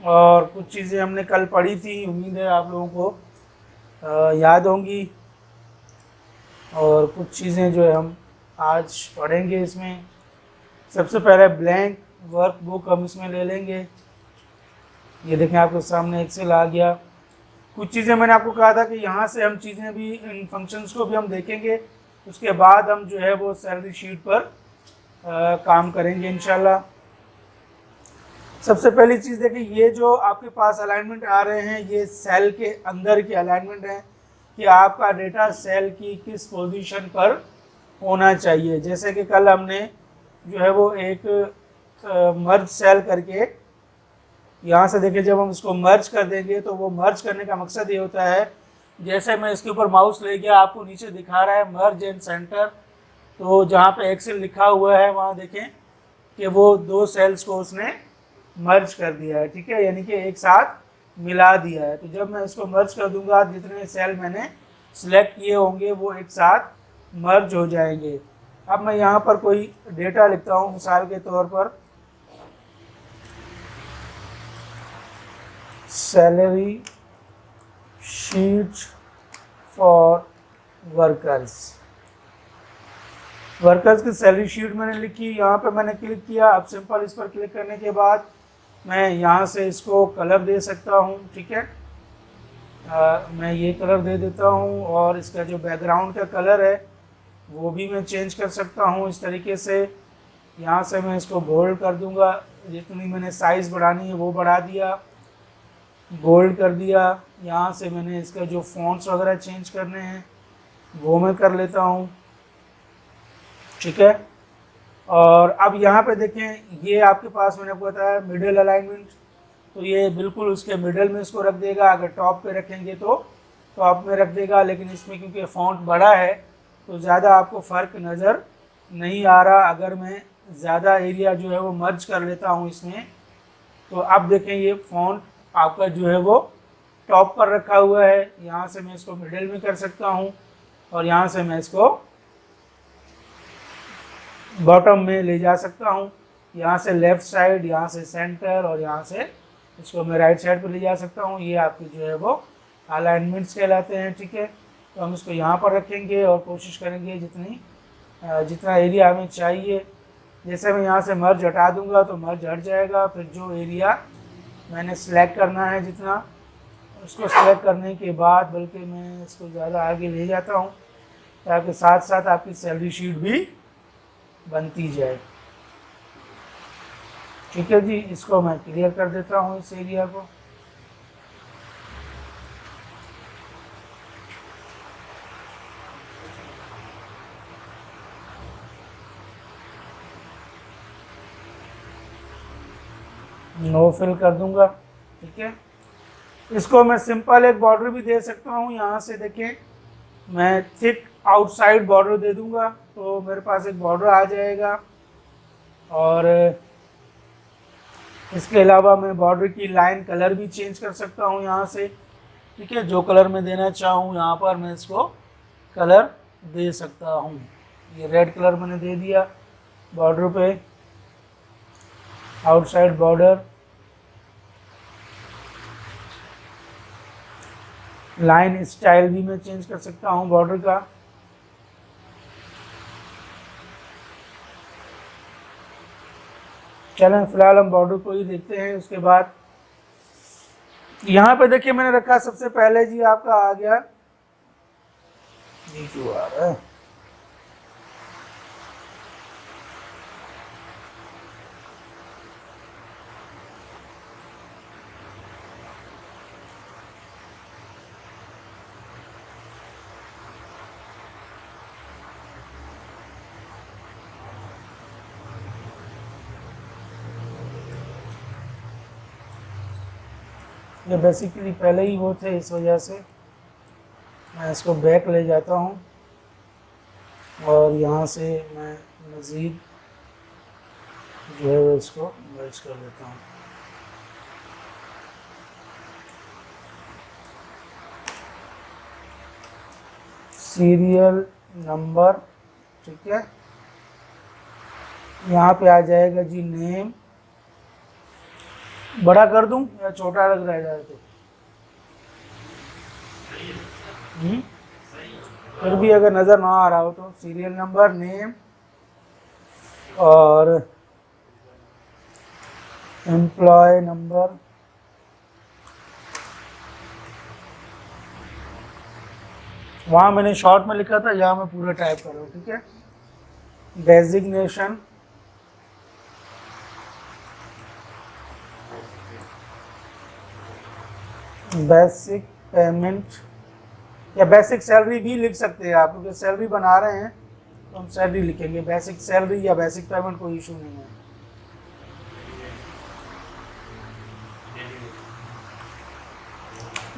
और कुछ चीज़ें हमने कल पढ़ी थी, उम्मीद है आप लोगों को याद होंगी। और कुछ चीज़ें जो है हम आज पढ़ेंगे इसमें। सबसे पहले ब्लैंक वर्क बुक हम इसमें ले लेंगे। ये देखें आपके सामने एक्सेल आ गया। कुछ चीज़ें मैंने आपको कहा था कि यहाँ से हम चीज़ें भी, इन फंक्शंस को भी हम देखेंगे, उसके बाद हम जो है वो सैलरी शीट पर काम करेंगे इंशाल्लाह। सबसे पहली चीज़ देखिए, ये जो आपके पास अलाइनमेंट आ रहे हैं ये सेल के अंदर के अलाइनमेंट है कि आपका डेटा सेल की किस पोजीशन पर होना चाहिए। जैसे कि कल हमने जो है वो एक मर्ज सेल करके, यहाँ से देखिए जब हम इसको मर्ज कर देंगे तो वो मर्ज करने का मकसद ये होता है, जैसे मैं इसके ऊपर माउस ले गया, आपको नीचे दिखा रहा है मर्ज एंड सेंटर, तो जहाँ पे एक्सेल लिखा हुआ है वहाँ देखें कि वो दो सेल्स को उसने मर्ज कर दिया है, ठीक है, यानी कि एक साथ मिला दिया है। तो जब मैं इसको मर्ज कर दूंगा, जितने सेल मैंने सिलेक्ट किए होंगे वो एक साथ मर्ज हो जाएंगे। अब मैं यहाँ पर कोई डेटा लिखता हूँ, मिसाल के तौर पर salary sheet for workers. Workers की सैलरी शीट मैंने लिखी, यहाँ पे मैंने क्लिक किया। अब सिंपल इस पर क्लिक करने के बाद मैं यहाँ से इसको कलर दे सकता हूँ, ठीक है। मैं ये कलर दे देता हूँ और इसका जो बैकग्राउंड का कलर है वो भी मैं चेंज कर सकता हूँ इस तरीके से। यहाँ से मैं इसको बोल्ड कर दूँगा, जितनी मैंने साइज़ बढ़ानी है वो बढ़ा दिया, बोल्ड कर दिया। यहाँ से मैंने इसका जो फॉन्ट्स वगैरह चेंज करने हैं वो मैं कर लेता हूँ, ठीक है। और अब यहाँ पे देखें, ये आपके पास मैंने आपको बताया मिडिल अलाइनमेंट, तो ये बिल्कुल उसके मिडल में इसको रख देगा। अगर टॉप पे रखेंगे तो टॉप में रख देगा, लेकिन इसमें क्योंकि फ़ॉन्ट बड़ा है तो ज़्यादा आपको फ़र्क नज़र नहीं आ रहा। अगर मैं ज़्यादा एरिया जो है वो मर्ज कर लेता हूँ इसमें, तो अब देखें ये फ़ॉन्ट आपका जो है वो टॉप पर रखा हुआ है। यहाँ से मैं इसको मिडिल में कर सकता हूँ और यहाँ से मैं इसको बॉटम में ले जा सकता हूँ। यहाँ से लेफ़्ट साइड, यहाँ से सेंटर और यहाँ से इसको मैं राइट साइड पर ले जा सकता हूँ। ये आपके जो है वो अलाइनमेंट्स कहलाते हैं, ठीक है। तो हम इसको यहाँ पर रखेंगे और कोशिश करेंगे जितना एरिया हमें चाहिए। जैसे मैं यहाँ से मर्ज हटा दूँगा तो मर्ज हट जाएगा। फिर जो एरिया मैंने सेलेक्ट करना है जितना, उसको सेलेक्ट करने के बाद बल्कि मैं इसको ज़्यादा आगे ले जाता हूँ ताकि साथ साथ आपकी सैलरी शीट भी बनती जाए, ठीक है जी। इसको मैं क्लियर कर देता हूँ इस एरिया को। नो फिल कर दूंगा, ठीक है। इसको मैं सिंपल एक बॉर्डर भी दे सकता हूँ। यहाँ से देखें, मैं थिक आउटसाइड बॉर्डर दे दूंगा तो मेरे पास एक बॉर्डर आ जाएगा। और इसके अलावा मैं बॉर्डर की लाइन कलर भी चेंज कर सकता हूँ यहाँ से, ठीक है। जो कलर मैं देना चाहूँ यहाँ पर मैं इसको कलर दे सकता हूँ। ये रेड कलर मैंने दे दिया बॉर्डर पे, आउटसाइड बॉर्डर। लाइन स्टाइल भी मैं चेंज कर सकता हूँ बॉर्डर का। चलें फिलहाल हम बॉर्डर को ही देखते हैं। उसके बाद यहाँ पे देखिए मैंने रखा सबसे पहले जी आपका आ गया, ये क्यों आ रहा है, ये बेसिकली पहले ही वो थे, इस वजह से मैं इसको बैक ले जाता हूँ और यहाँ से मैं मज़ीद जो है वो इसको मर्ज कर लेता हूँ। सीरियल नंबर, ठीक है। यहाँ पे आ जाएगा जी नेम, बड़ा कर दूं या छोटा लग रहा है तो? फिर भी अगर नज़र ना आ रहा हो तो सीरियल नंबर, नेम और एम्प्लॉय नंबर, वहाँ मैंने शॉर्ट में लिखा था, यहाँ मैं पूरा टाइप कर रहा हूँ, ठीक है। डेजिग्नेशन, बेसिक पेमेंट या बेसिक सैलरी भी लिख सकते हैं आप, क्योंकि सैलरी बना रहे हैं तो हम सैलरी लिखेंगे। बेसिक सैलरी या बेसिक पेमेंट कोई इशू नहीं है।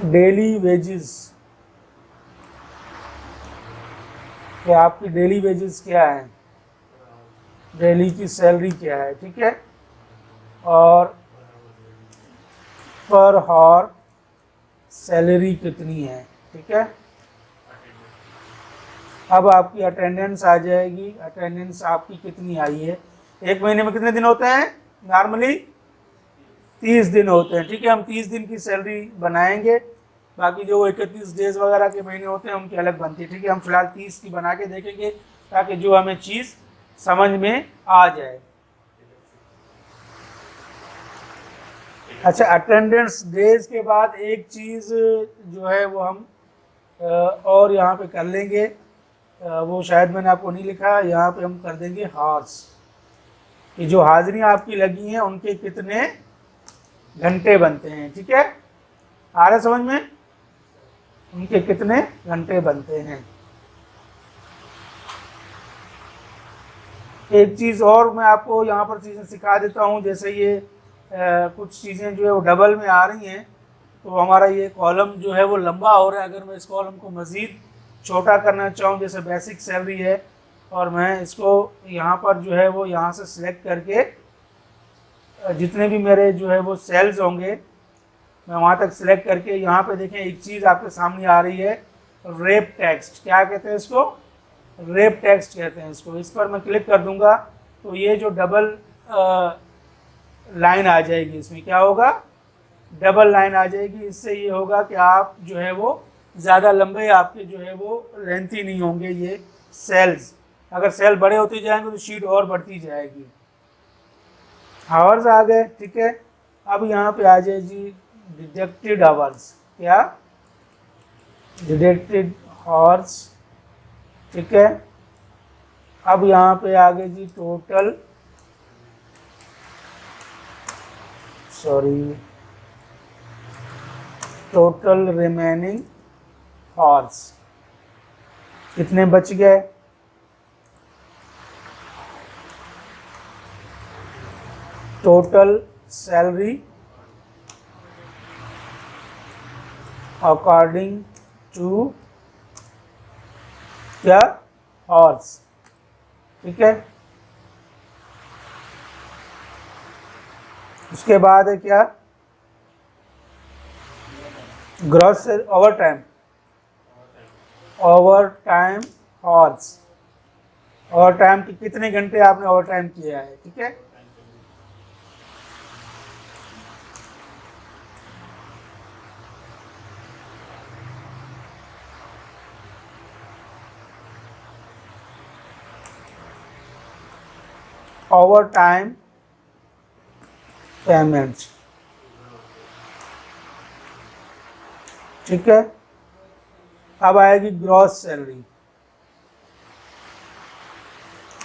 डेली वेजेस, कि आपकी डेली वेजेस क्या है, डेली की सैलरी क्या है, ठीक है। और पर हॉर सैलरी कितनी है, ठीक है। अब आपकी अटेंडेंस आ जाएगी, अटेंडेंस आपकी कितनी आई है। एक महीने में कितने दिन होते हैं? नॉर्मली 30 दिन होते हैं, ठीक है। हम 30 दिन की सैलरी बनाएंगे, बाकी जो 31 डेज वगैरह के महीने होते हैं उनकी अलग बनती है, ठीक है। हम फिलहाल 30 की बना के देखेंगे ताकि जो हमें चीज़ समझ में आ जाए। अच्छा, अटेंडेंस डेज के बाद एक चीज़ जो है वो हम और यहाँ पे कर लेंगे, वो शायद मैंने आपको नहीं लिखा, यहाँ पे हम कर देंगे हॉर्स, कि जो हाजिरियाँ आपकी लगी हैं उनके कितने घंटे बनते हैं, ठीक है। आ रहा है समझ में? उनके कितने घंटे बनते हैं। एक चीज़ और मैं आपको यहाँ पर चीज़ें सिखा देता हूँ, जैसे ये कुछ चीज़ें जो है वो डबल में आ रही हैं, तो हमारा ये कॉलम जो है वो लंबा हो रहा है। अगर मैं इस कॉलम को मज़ीद छोटा करना चाहूँ, जैसे बेसिक सैलरी है, और मैं इसको यहाँ पर जो है वो यहाँ से सिलेक्ट करके जितने भी मेरे जो है वो सेल्स होंगे मैं वहाँ तक सिलेक्ट करके, यहाँ पे देखें एक चीज़ आपके सामने आ रही है, रेप टेक्स्ट, क्या कहते हैं इसको? रेप टेक्स्ट कहते हैं इसको। इस पर मैं क्लिक कर दूंगा तो ये जो डबल लाइन आ जाएगी, इसमें क्या होगा? डबल लाइन आ जाएगी। इससे ये होगा कि आप जो है वो ज़्यादा लंबे आपके जो है वो लेंथी नहीं होंगे ये सेल्स। अगर सेल बड़े होते जाएंगे तो शीट और बढ़ती जाएगी। आवर्स आ गए, ठीक है। अब यहाँ पे आ जाए जी डिडक्टेड आवर्स, क्या? डिडक्टेड आवर्स, ठीक है। अब यहाँ पे आ गए जी टोटल, टोटल रिमेनिंग आवर्स, कितने बच गए? टोटल सैलरी अकॉर्डिंग टू क्या? आवर्स, ठीक है। उसके बाद है क्या? Gross over time, over time hours, over time के कितने घंटे आपने ओवर टाइम किया है, ठीक है। ओवर टाइम पेमेंट, ठीक है। अब आएगी ग्रॉस सैलरी,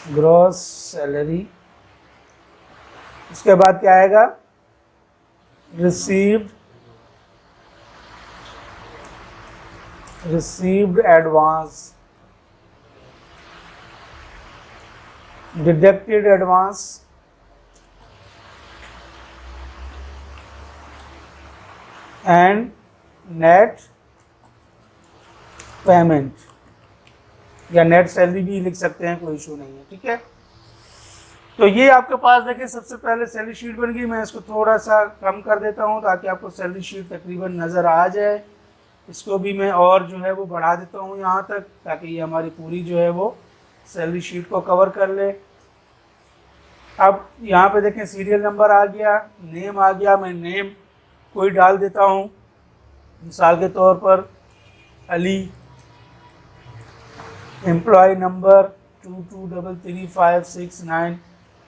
ग्रॉस सैलरी। उसके बाद क्या आएगा? Received advance, deducted advance, and net payment, या नेट सैलरी भी लिख सकते हैं, कोई इशू नहीं है, ठीक है। तो ये आपके पास देखिए सबसे पहले सैलरी शीट बन गई। मैं इसको थोड़ा सा कम कर देता हूँ ताकि आपको सैलरी शीट तकरीबन नज़र आ जाए। इसको भी मैं और जो है वो बढ़ा देता हूँ यहाँ तक, ताकि ये हमारी पूरी जो है वो सैलरी शीट को कवर कर ले। अब यहाँ पे देखें सीरियल नंबर आ गया, नेम आ गया, मैं नेम कोई डाल देता हूँ, मिसाल के तौर पर अली। एम्प्लॉय नंबर 223356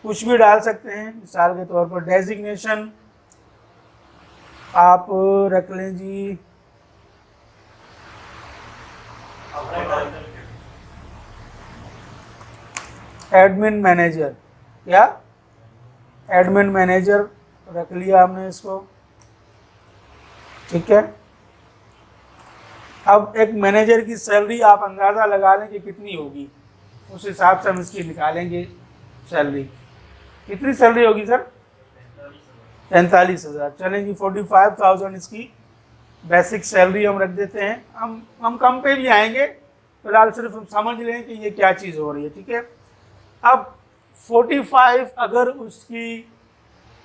कुछ भी डाल सकते हैं, मिसाल के तौर पर डेजिग्नेशन आप रख लें जी एडमिन मैनेजर, क्या एडमिन मैनेजर रख लिया हमने इसको, ठीक है। अब एक मैनेजर की सैलरी आप अंदाज़ा लगा लें कि कितनी होगी, उस हिसाब से हम इसकी निकालेंगे सैलरी। कितनी सैलरी होगी सर? 43,000। चलें जी 45,000 इसकी बेसिक सैलरी हम रख देते हैं। हम कम पे भी आएंगे, फिलहाल सिर्फ हम समझ लें कि ये क्या चीज़ हो रही है, ठीक है। अब 45 अगर उसकी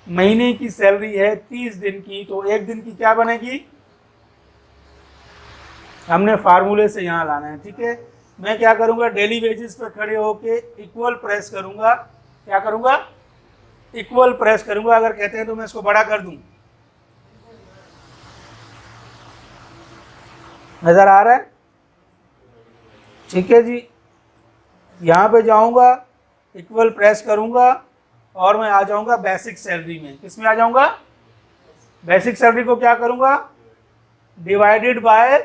महीने की सैलरी है 30 दिन की, तो एक दिन की क्या बनेगी? हमने फार्मूले से यहाँ लाना है, ठीक है। मैं क्या करूँगा, डेली वेजेस पर खड़े होके इक्वल प्रेस करूँगा। क्या करूँगा? इक्वल प्रेस करूँगा। अगर कहते हैं तो मैं इसको बड़ा कर दूँ, नज़र आ रहा है? ठीक है जी, यहाँ पे जाऊँगा, इक्वल प्रेस करूँगा और मैं आ जाऊँगा बेसिक सैलरी में। किस में आ जाऊँगा? बेसिक सैलरी को क्या करूँगा? डिवाइडेड बाय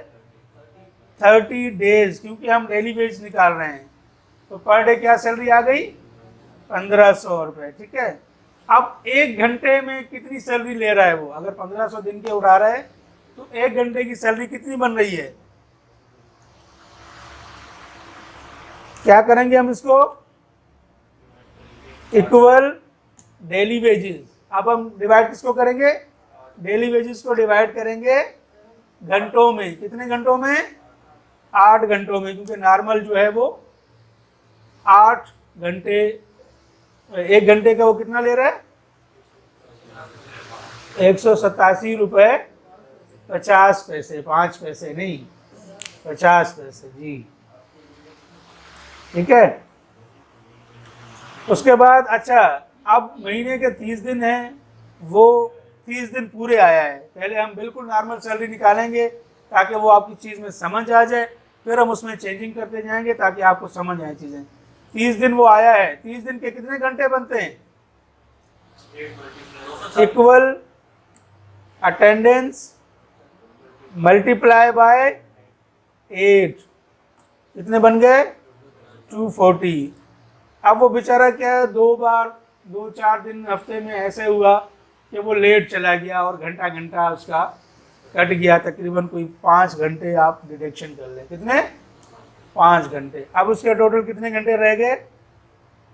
30 डेज, क्योंकि हम डेली वेज निकाल रहे हैं। तो पर डे क्या सैलरी आ गई? 1500 रुपये, ठीक है। अब एक घंटे में कितनी सैलरी ले रहा है वो? अगर 1500 दिन के उड़ा रहा है तो एक घंटे की सैलरी कितनी बन रही है? क्या करेंगे हम इसको? Equal daily wages. अब हम डिवाइड किसको करेंगे? डेली वेजेस को डिवाइड करेंगे घंटों में। कितने घंटों में? 8 घंटों में, क्योंकि नॉर्मल जो है वो 8 घंटे, एक घंटे का वो कितना ले रहा है? 187 रुपये 50 पैसे, 5 पैसे नहीं, 50 पैसे जी, ठीक है। उसके बाद अच्छा, अब महीने के 30 दिन हैं, वो 30 दिन पूरे आया है। पहले हम बिल्कुल नॉर्मल सैलरी निकालेंगे ताकि वो आपकी चीज़ में समझ आ जाए, फिर हम उसमें चेंजिंग करते जाएंगे ताकि आपको समझ आए चीज़ें। 30 दिन वो आया है, 30 दिन के कितने घंटे बनते हैं? इक्वल अटेंडेंस मल्टीप्लाई बाय 8, कितने बन गए? 240। अब वो बेचारा क्या है, 2-4 दिन हफ्ते में ऐसे हुआ कि वो लेट चला गया और घंटा घंटा उसका कट गया, तकरीबन कोई 5 घंटे आप डिडक्शन कर लें। कितने? 5 घंटे। अब उसके टोटल कितने घंटे रह गए?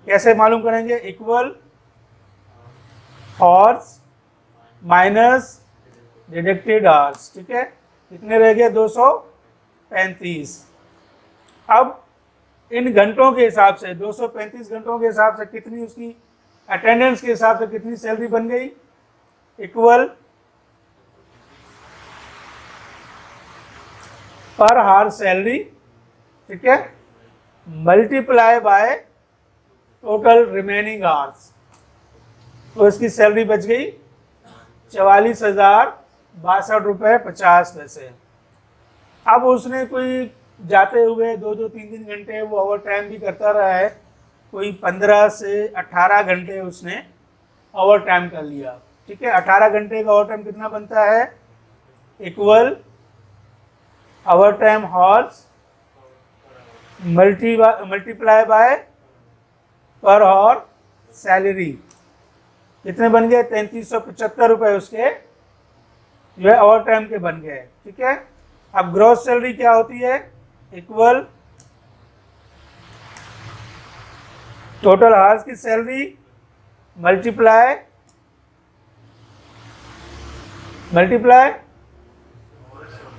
कैसे मालूम करेंगे? Equal horse minus deducted hours, ठीक है। कितने रह गए? 235। अब इन घंटों के हिसाब से 235 घंटों के हिसाब से कितनी उसकी अटेंडेंस के हिसाब से कितनी सैलरी बन गई? इक्वल पर हार सैलरी, ठीक है, multiply by total remaining hours. तो इसकी सैलरी बच गई 44,062 रुपये 50 पैसे। अब उसने कोई जाते हुए 2-3 घंटे वो ओवर टाइम भी करता रहा है, कोई 15 से 18 घंटे उसने ओवर टाइम कर लिया, ठीक है। 18 घंटे का ओवर टाइम कितना बनता है? Equal over time horse multiply by पर हॉर सैलरी। कितने बन गए? 3375 रुपये उसके जो है ओवर टाइम के बन गए, ठीक है। अब ग्रॉस सैलरी क्या होती है? इक्वल टोटल आवर्स की सैलरी मल्टीप्लाई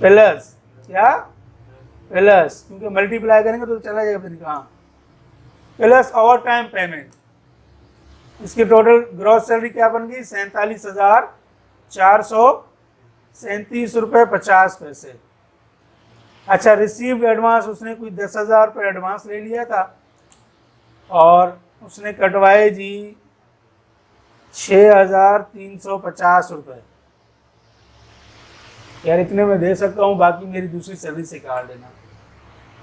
प्लस, क्या प्लस, क्योंकि मल्टीप्लाई करेंगे तो चला जाएगा फिर कहाँ, प्लस ओवर टाइम पेमेंट। इसकी टोटल ग्रॉस सैलरी क्या बन गई? 47,437 रुपये 50 पैसे। अच्छा, रिसीव्ड एडवांस उसने कोई 10,000 रुपये एडवांस ले लिया था और उसने कटवाए जी 6,350 रुपये। यार इतने में दे सकता हूँ, बाकी मेरी दूसरी सैलरी से काट देना।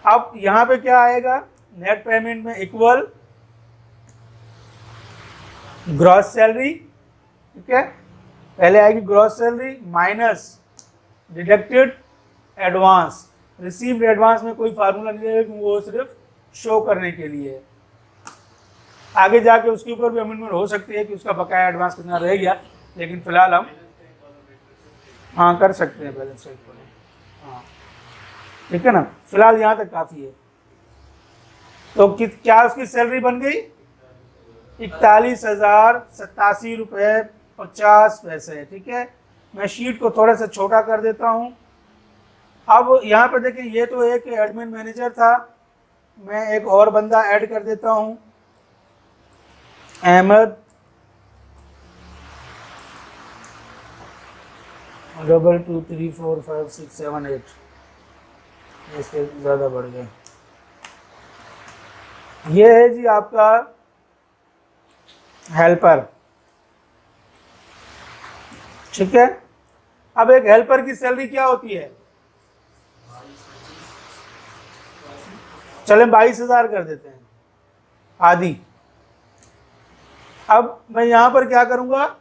अब यहाँ पे क्या आएगा, नेट पेमेंट में इक्वल ग्रॉस सैलरी, ठीक है। पहले आएगी gross salary minus deducted advance. Received advance में कोई फार्मूला नहीं है, वो सिर्फ शो करने के लिए है। आगे जाके उसके ऊपर भी अमेंडमेंट हो सकती है कि उसका बकाया एडवांस कितना रह गया, लेकिन फिलहाल हम हाँ कर सकते हैं बैलेंस शीट पर, हाँ ठीक है ना। फिलहाल यहाँ तक काफ़ी है। तो क्या उसकी सैलरी बन गई 41,087.50 रुपये, ठीक है। मैं शीट को थोड़ा सा छोटा कर देता हूँ। अब यहाँ पे देखें, ये तो एक एडमिन मैनेजर था, मैं एक और बंदा ऐड कर देता हूँ, अहमद 22345678। इससे ज़्यादा बढ़ गया। ये है जी आपका हेल्पर, ठीक है। अब एक हेल्पर की सैलरी क्या होती है, चलें 22,000 कर देते हैं आधी। अब मैं यहां पर क्या करूंगा,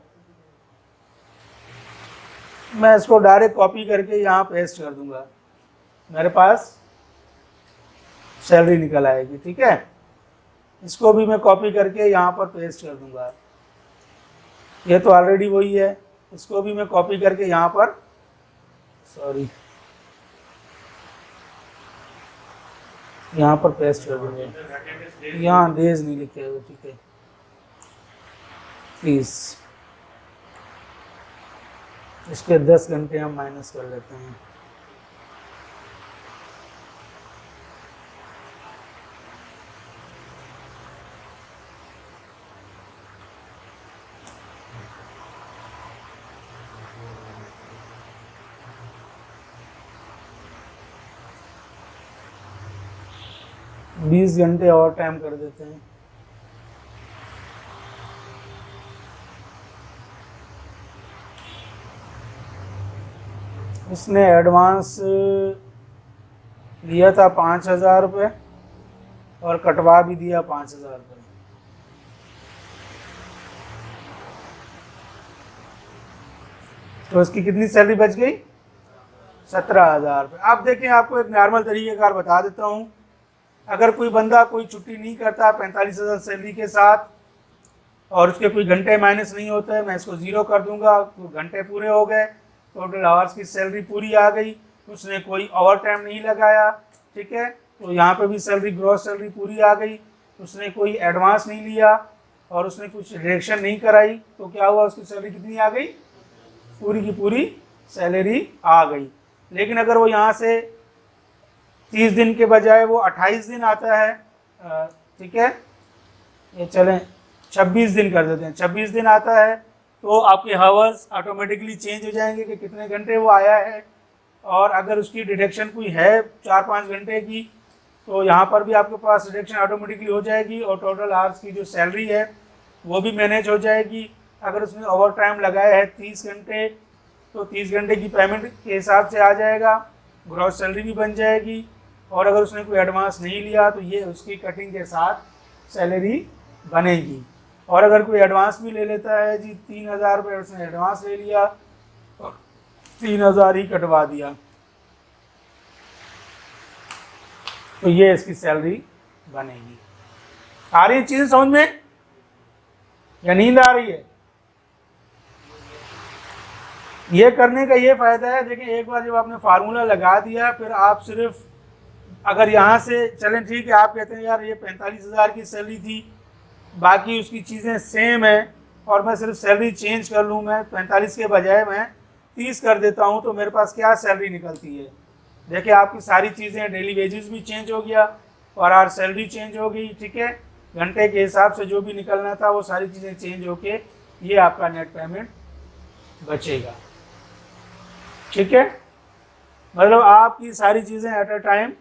मैं इसको डायरेक्ट कॉपी करके यहाँ पेस्ट कर दूंगा, मेरे पास सैलरी निकल आएगी, ठीक है। इसको भी मैं कॉपी करके यहाँ पर पेस्ट कर दूंगा, ये तो ऑलरेडी वही है। इसको भी मैं कॉपी करके यहाँ पर, सॉरी, यहाँ पर पेस्ट कर दूंगा। यहाँ डेज नहीं लिखे हुए, ठीक है, प्लीज़ इसके 10 घंटे हम माइनस कर लेते हैं। बीस घंटे और टाइम कर देते हैं। इसने एडवांस लिया था 5,000 रुपये और कटवा भी दिया 5,000 रुपये। तो इसकी कितनी सैलरी बच गई, 17,000 रुपये। आप देखें, आपको एक नॉर्मल तरीक़ेकार बता देता हूँ। अगर कोई बंदा कोई छुट्टी नहीं करता 45,000 सैलरी के साथ और उसके कोई घंटे माइनस नहीं होते हैं, मैं इसको ज़ीरो कर दूंगा, तो घंटे पूरे हो गए, टोटल आवर्स की सैलरी पूरी आ गई, उसने कोई ओवर टाइम नहीं लगाया, ठीक है। तो यहाँ पे भी सैलरी, ग्रॉस सैलरी पूरी आ गई, उसने कोई एडवांस नहीं लिया और उसने कुछ रिएक्शन नहीं कराई, तो क्या हुआ, उसकी सैलरी कितनी आ गई, पूरी की पूरी सैलरी आ गई। लेकिन अगर वो यहाँ से 30 दिन के बजाय वो 28 दिन आता है, ठीक है, ये चलें 26 दिन कर देते हैं, 26 दिन आता है, तो आपके हावर्स ऑटोमेटिकली चेंज हो जाएंगे कि कितने घंटे वो आया है। और अगर उसकी डिडक्शन कोई है 4-5 घंटे की, तो यहाँ पर भी आपके पास डिडक्शन ऑटोमेटिकली हो जाएगी और टोटल आवर्स की जो सैलरी है वो भी मैनेज हो जाएगी। अगर उसने ओवर टाइम लगाया है 30 घंटे, तो 30 घंटे की पेमेंट के हिसाब से आ जाएगा, ग्रॉस सैलरी भी बन जाएगी। और अगर उसने कोई एडवांस नहीं लिया तो ये उसकी कटिंग के साथ सैलरी बनेगी। और अगर कोई एडवांस भी ले लेता है जी, 3,000 रुपये उसने एडवांस ले लिया और 3,000 ही कटवा दिया, तो ये इसकी सैलरी बनेगी। आ रही है चीज़ समझ में या नींद आ रही है? ये करने का ये फ़ायदा है, देखिए एक बार जब आपने फार्मूला लगा दिया, फिर आप सिर्फ अगर यहाँ से चलें, ठीक है, आप कहते हैं यार ये 45,000 की सैलरी थी, बाकी उसकी चीज़ें सेम है और मैं सिर्फ सैलरी चेंज कर लूँ, मैं 45 के बजाय मैं 30 कर देता हूँ, तो मेरे पास क्या सैलरी निकलती है। देखिए आपकी सारी चीज़ें, डेली वेजेस भी चेंज हो गया और आर सैलरी चेंज हो गई, ठीक है। घंटे के हिसाब से जो भी निकलना था वो सारी चीज़ें चेंज होके ये आपका नेट पेमेंट बचेगा, ठीक है। मतलब आपकी सारी चीज़ें एट अ टाइम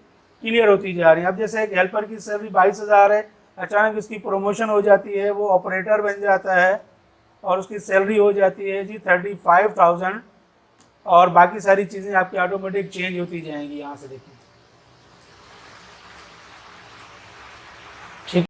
क्लियर होती जा रही हैं। अब जैसे एक हेल्पर की सैलरी 22,000 है, अचानक इसकी प्रमोशन हो जाती है, वो ऑपरेटर बन जाता है, और उसकी सैलरी हो जाती है जी 35,000 और बाकी सारी चीज़ें आपकी ऑटोमेटिक चेंज होती जाएंगी यहाँ से देखिए।